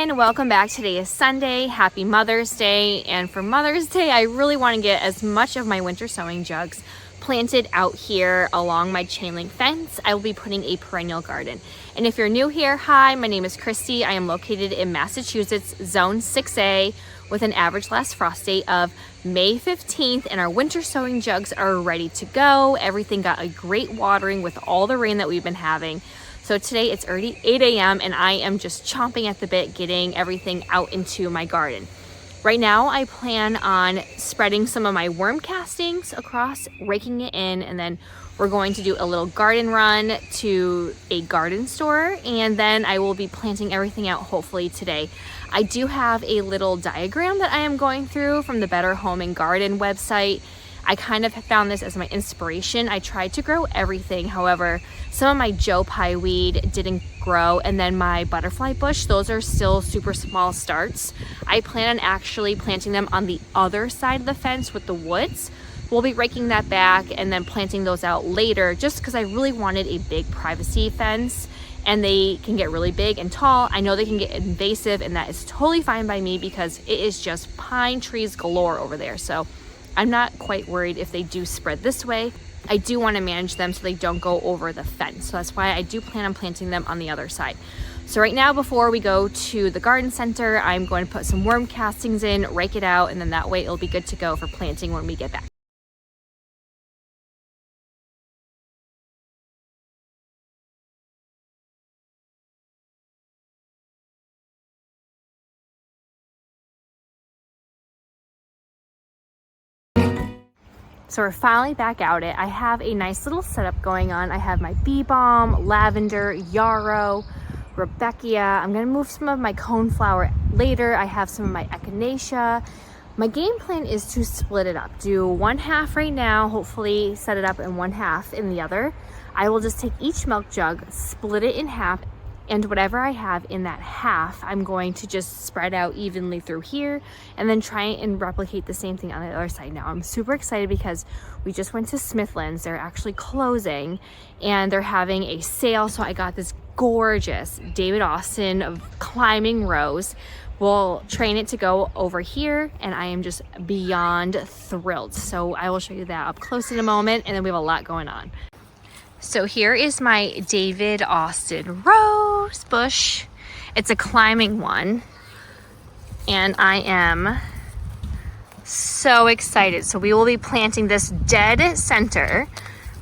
everyone, welcome back. Today is Sunday. Happy Mother's Day. And for Mother's Day, I really want to get as much of my winter sowing jugs planted out here along my chain link fence. I will be putting a perennial garden. And if you're new here, hi, my name is Kristy. I am located in Massachusetts, Zone 6A, with an average last frost date of May 15th, and our winter sowing jugs are ready to go. Everything got a great watering with all the rain that we've been having. So today it's already 8 a.m. and I am just chomping at the bit getting everything out into my garden. Right now I plan on spreading some of my worm castings across, raking it in, and then we're going to do a little garden run to a garden store, and then I will be planting everything out hopefully today. I do have a little diagram that I am going through from the Better Home and Garden website. I kind of found this as my inspiration. I tried to grow everything. However, some of my Joe Pye weed didn't grow, and then my butterfly bush, those are still super small starts. I plan on actually planting them on the other side of the fence with the woods. We'll be raking that back and then planting those out later, just because I really wanted a big privacy fence, and they can get really big and tall. I know they can get invasive, and that is totally fine by me because it is just pine trees galore over there. So I'm not quite worried if they do spread this way. I do want to manage them so they don't go over the fence. So that's why I do plan on planting them on the other side. So right now, before we go to the garden center, I'm going to put some worm castings in, rake it out, and then that way it'll be good to go for planting when we get back. So we're finally back out it. I have a nice little setup going on. I have my bee balm, lavender, yarrow, Rebecca. I'm gonna move some of my coneflower later. I have some of my echinacea. My game plan is to split it up. Do one half right now, hopefully set it up in one half in the other. I will just take each milk jug, split it in half, and whatever I have in that half, I'm going to just spread out evenly through here and then try and replicate the same thing on the other side. Now I'm super excited because we just went to Smithland's. They're actually closing and they're having a sale. So I got this gorgeous David Austin of climbing rose. We'll train it to go over here, and I am just beyond thrilled. So I will show you that up close in a moment, and then we have a lot going on. So here is my David Austin rose bush. It's a climbing one, and I am so excited. So we will be planting this dead center,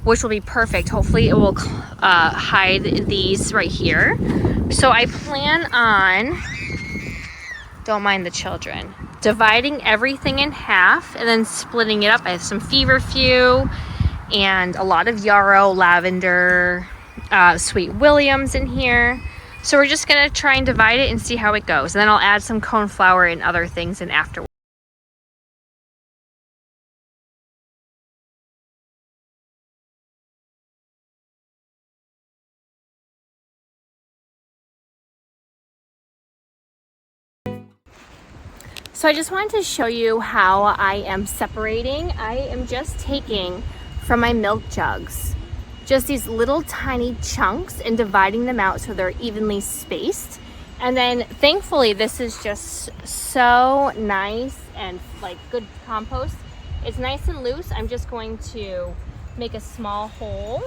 which will be perfect. Hopefully it will hide these right here. So I plan on, don't mind the children, dividing everything in half and then splitting it up. I have some feverfew and a lot of yarrow, lavender, sweet williams in here. So we're just gonna try and divide it and see how it goes. And then I'll add some coneflower and other things in afterwards. So I just wanted to show you how I am separating. I am just taking from my milk jugs just these little tiny chunks and dividing them out so they're evenly spaced. And then thankfully this is just so nice and like good compost. It's nice and loose. I'm just going to make a small hole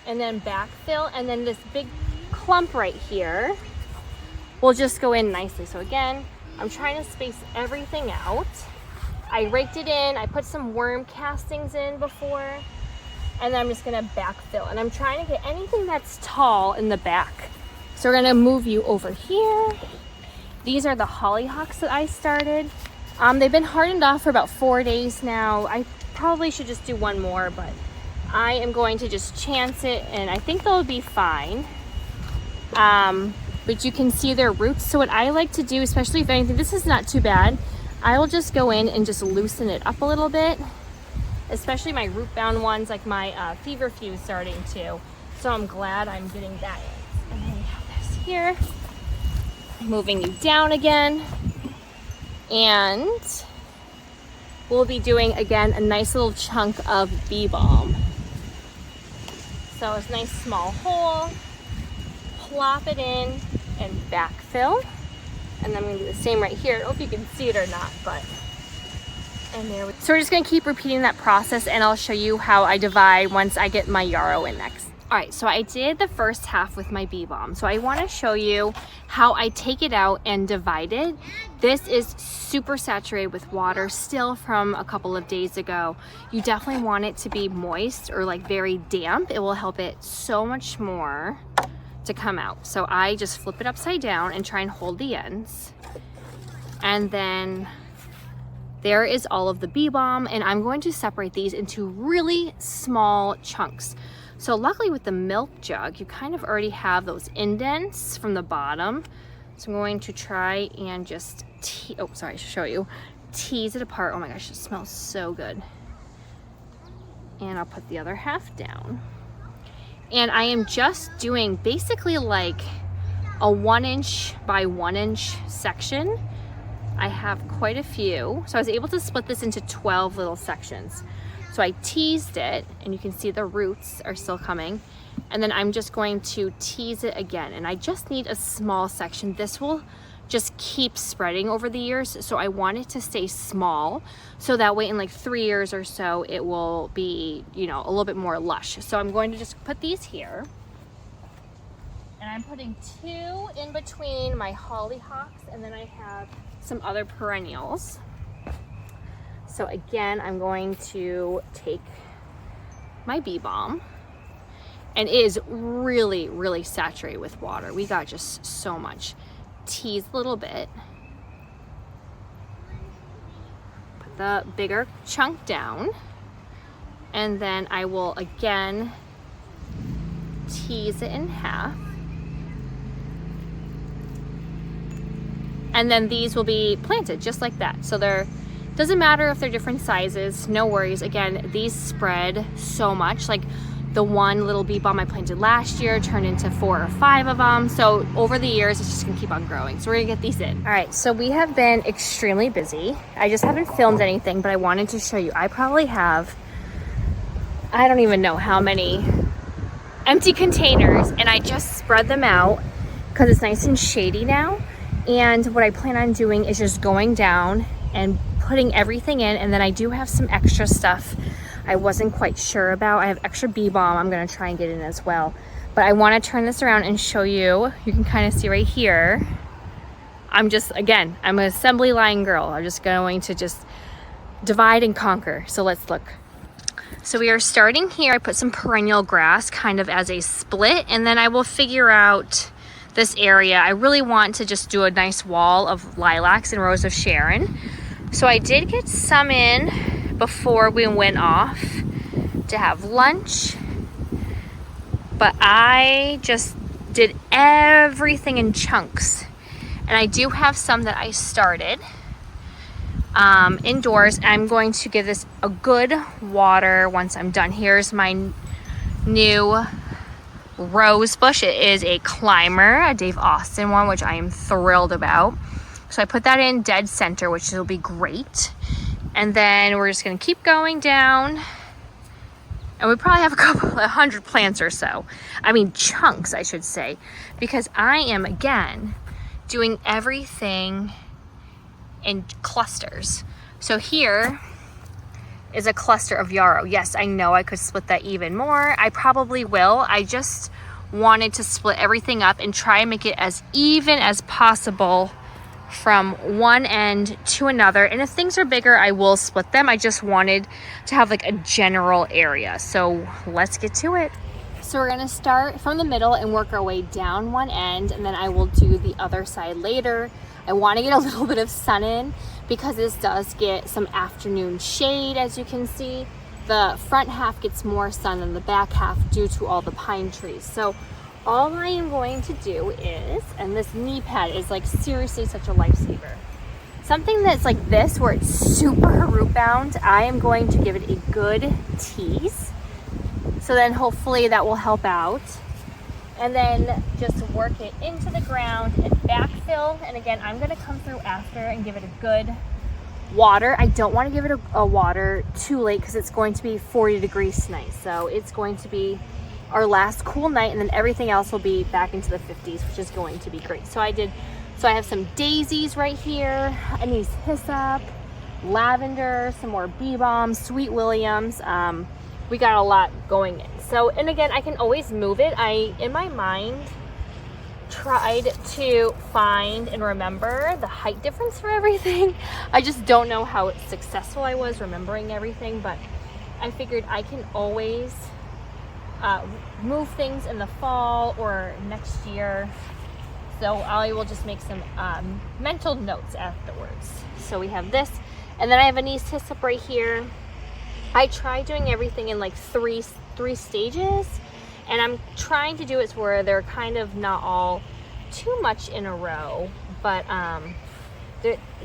and then backfill, and then this big clump right here will just go in nicely. So again, I'm trying to space everything out. I raked it in, I put some worm castings in before, and then I'm just gonna backfill. And I'm trying to get anything that's tall in the back. So we're gonna move you over here. These are the hollyhocks that I started. They've been hardened off for about 4 days now. I probably should just do one more, but I am going to just chance it, and I think they'll be fine. But you can see their roots. So what I like to do, especially if anything, this is not too bad, I will just go in and just loosen it up a little bit, especially my root bound ones, like my feverfew starting to. So I'm glad I'm getting that in. And then we have this here, moving you down again. And we'll be doing again a nice little chunk of bee balm. So it's a nice small hole, plop it in and backfill. And then I'm gonna do the same right here. I don't know if you can see it or not, but, and there. So we're just gonna keep repeating that process, and I'll show you how I divide once I get my yarrow in next. All right, so I did the first half with my bee balm. So I wanna show you how I take it out and divide it. This is super saturated with water still from a couple of days ago. You definitely want it to be moist or like very damp. It will help it so much more to come out. So I just flip it upside down and try and hold the ends. And then there is all of the bee balm, and I'm going to separate these into really small chunks. So luckily with the milk jug, you kind of already have those indents from the bottom. So I'm going to try and just, oh, sorry, I should show you. Tease it apart. Oh my gosh, it smells so good. And I'll put the other half down. And I am just doing basically like a 1" by 1" section. I have quite a few. So I was able to split this into 12 little sections. So I teased it, and you can see the roots are still coming. And then I'm just going to tease it again. And I just need a small section. This will just keep spreading over the years. So I want it to stay small. So that way in like 3 years or so, it will be, you know, a little bit more lush. So I'm going to just put these here. And I'm putting 2 in between my hollyhocks, and then I have some other perennials. So again, I'm going to take my bee balm, and it is really, really saturated with water. We got just so much. Tease a little bit. Put the bigger chunk down, and then I will again tease it in half. And then these will be planted just like that. So they're, doesn't matter if they're different sizes, no worries. Again, these spread so much. Like the one little bee balm I planted last year turned into 4 or 5 of them. So over the years, it's just gonna keep on growing. So we're gonna get these in. All right, so we have been extremely busy. I just haven't filmed anything, but I wanted to show you. I probably have, I don't even know how many empty containers, and I just spread them out because it's nice and shady now. And what I plan on doing is just going down and putting everything in, and then I do have some extra stuff I wasn't quite sure about. I have extra bee balm I'm gonna try and get in as well. But I wanna turn this around and show you. You can kind of see right here. I'm just, again, I'm an assembly line girl. I'm just going to just divide and conquer. So let's look. So we are starting here. I put some perennial grass kind of as a split, and then I will figure out this area. I really want to just do a nice wall of lilacs and rose of Sharon. So I did get some in before we went off to have lunch, but I just did everything in chunks. And I do have some that I started indoors. I'm going to give this a good water once I'm done. Here's my new rose bush. It is a climber, a Dave Austin one, which I am thrilled about. So I put that in dead center, which will be great. And then we're just gonna keep going down. And we probably have a couple, 100 plants or so. I mean, chunks, I should say, because I am, again, doing everything in clusters. So here is a cluster of yarrow. Yes, I know I could split that even more. I probably will. I just wanted to split everything up and try and make it as even as possible from one end to another. And if things are bigger, I will split them. I just wanted to have like a general area. So let's get to it. So we're gonna start from the middle and work our way down one end, and then I will do the other side later. I want to get a little bit of sun in because this does get some afternoon shade, as you can see. The front half gets more sun than the back half due to all the pine trees. So all I am going to do is, and this knee pad is like seriously such a lifesaver. Something that's like this, where it's super root bound, I am going to give it a good tease. So then hopefully that will help out. And then just work it into the ground and backfill. And again, I'm gonna come through after and give it a good water. I don't wanna give it a water too late because it's going to be 40 degrees tonight. So it's going to be our last cool night, and then everything else will be back into the 50s, which is going to be great. So I did So I have some daisies right here, anise hyssop, lavender, some more bee balm, sweet williams. We got a lot going in. So, and again, I can always move it. In my mind, tried to find and remember the height difference for everything. I just don't know how successful I was remembering everything, but I figured I can always move things in the fall or next year. So I will just make some mental notes afterwards. So we have this, and then I have anise hyssop right here. I tried doing everything in like three stages, and I'm trying to do it where they're kind of not all too much in a row, but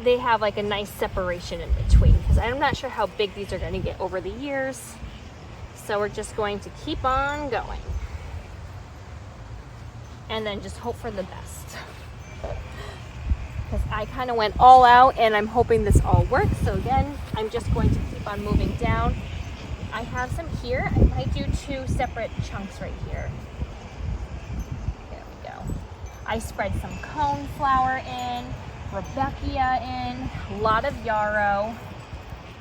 they have like a nice separation in between, because I'm not sure how big these are going to get over the years. So we're just going to keep on going and then just hope for the best, because I kind of went all out and I'm hoping this all works. So again, I'm just going to keep on moving down. I have some here. I might do 2 separate chunks right here. There we go. I spread some cone flower in, Rebecca in, a lot of yarrow.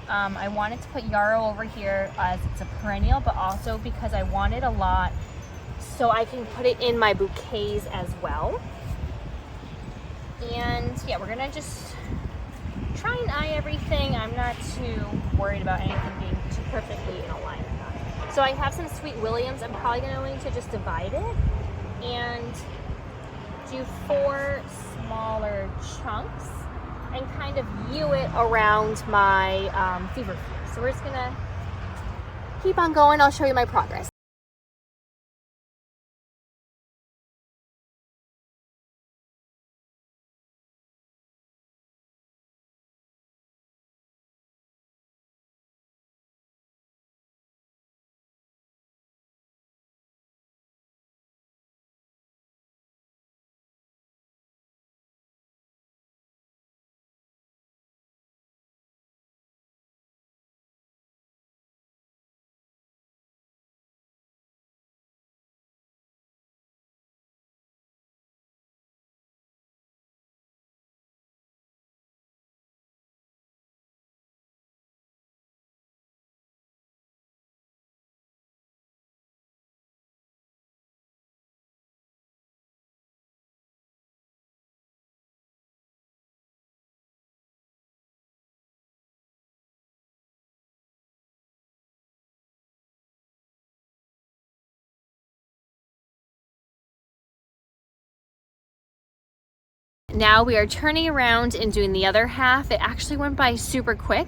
I wanted to put yarrow over here as it's a perennial, but also because I wanted a lot so I can put it in my bouquets as well. And yeah, we're gonna just try and eye everything. I'm not too worried about anything being too perfectly in alignment. So I have some sweet williams. I'm probably going to just divide it and do 4 smaller chunks and kind of view it around my feverfew. So we're just gonna keep on going. I'll show you my progress. Now we are turning around and doing the other half. It actually went by super quick.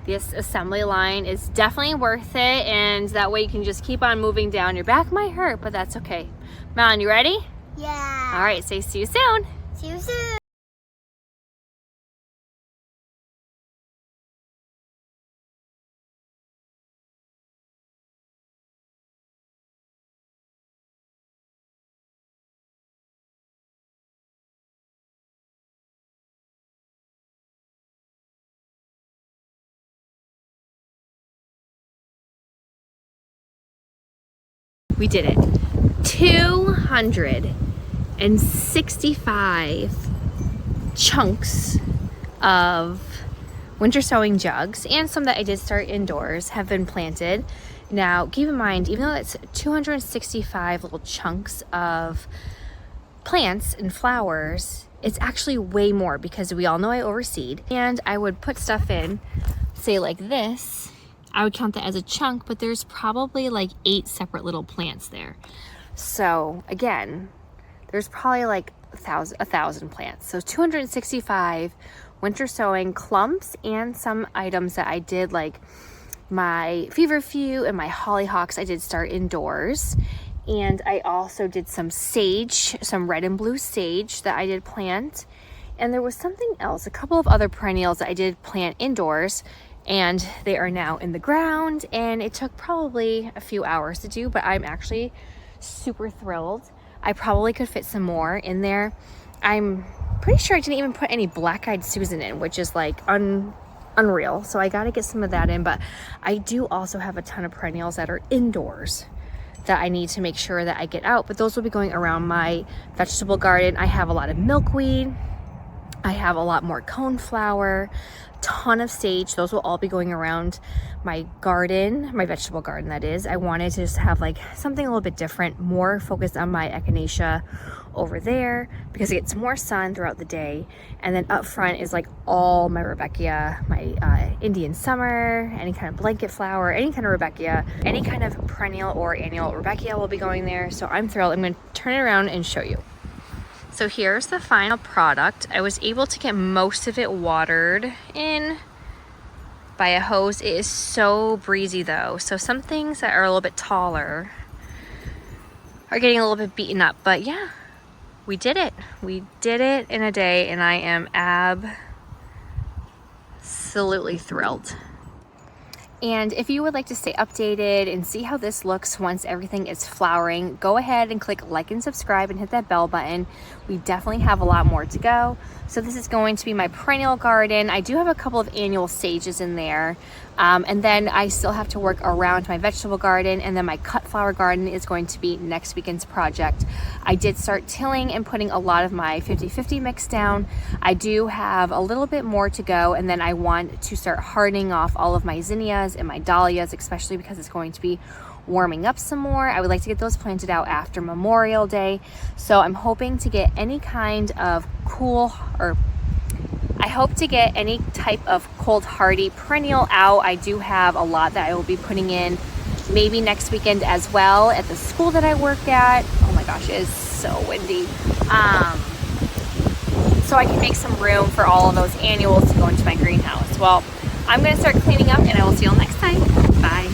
This assembly line is definitely worth it, and that way you can just keep on moving down. Your back might hurt, but that's okay. Malin, you ready? Yeah. All right, say see you soon. See you soon. We did it. 265 chunks of winter sowing jugs, and some that I did start indoors, have been planted. Now keep in mind, even though it's 265 little chunks of plants and flowers, it's actually way more, because we all know I overseed, and I would put stuff in, say like this. I would count that as a chunk, but there's probably like 8 separate little plants there. So again, there's probably like a thousand plants. So 265 winter sowing clumps, and some items that I did, like my feverfew and my hollyhocks, I did start indoors. And I also did some sage, some red and blue sage that I did plant. And there was something else, a couple of other perennials that I did plant indoors, and they are now in the ground, and it took probably a few hours to do, but I'm actually super thrilled. I probably could fit some more in there. I'm pretty sure I didn't even put any black-eyed Susan in, which is like unreal. So I got to get some of that in, but I do also have a ton of perennials that are indoors that I need to make sure that I get out, but those will be going around my vegetable garden. I have a lot of milkweed. I have a lot more coneflower, ton of sage. Those will all be going around my garden, my vegetable garden that is. I wanted to just have like something a little bit different, more focused on my echinacea over there because it gets more sun throughout the day. And then up front is like all my Rudbeckia, my Indian summer, any kind of blanket flower, any kind of Rudbeckia, any kind of perennial or annual Rudbeckia will be going there. So I'm thrilled. I'm going to turn it around and show you. So here's the final product. I was able to get most of it watered in by a hose. It is so breezy though. So some things that are a little bit taller are getting a little bit beaten up, but yeah, we did it. We did it in a day and I am absolutely thrilled. And if you would like to stay updated and see how this looks once everything is flowering, go ahead and click like and subscribe and hit that bell button. We definitely have a lot more to go. So this is going to be my perennial garden. I do have a couple of annual stages in there. And then I still have to work around my vegetable garden, and then my cut flower garden is going to be next weekend's project. I did start tilling and putting a lot of my 50-50 mix down. I do have a little bit more to go, and then I want to start hardening off all of my zinnias and my dahlias, especially because it's going to be warming up some more. I would like to get those planted out after Memorial Day. So I'm hoping to get any kind of I hope to get any type of cold hardy perennial out. I do have a lot that I will be putting in maybe next weekend as well at the school that I work at. Oh my gosh, it is so windy. So I can make some room for all of those annuals to go into my greenhouse. Well, I'm going to start cleaning up and I will see you all next time. Bye.